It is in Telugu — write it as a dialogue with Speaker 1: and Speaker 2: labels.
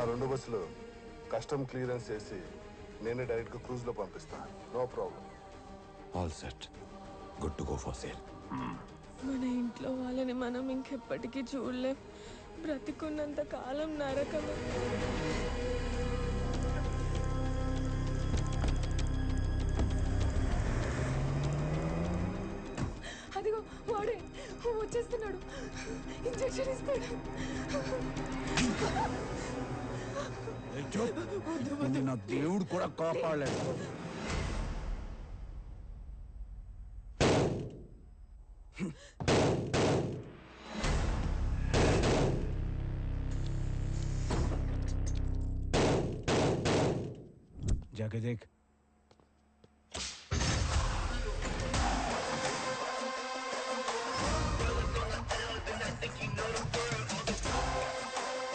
Speaker 1: ఆ 2 బస్సులు కస్టమ్ క్లియరెన్స్ చేసి నేనే డైరెక్ట్గా క్రూజ్లో పంపిస్తా. No problem.
Speaker 2: All set. Good to go for sale.
Speaker 3: మన ఇంట్లో వాళ్ళని మనం ఇంకెప్పటికీ చూడలేం. బ్రతికున్నంత కాలం నరకమే. అదిగో వాడే వచ్చేస్తున్నాడు. ఇంజెక్షన్ ఇస్తాడు.
Speaker 2: నా దేవుడు కూడా కాపాడలేడు.
Speaker 4: जाके देख.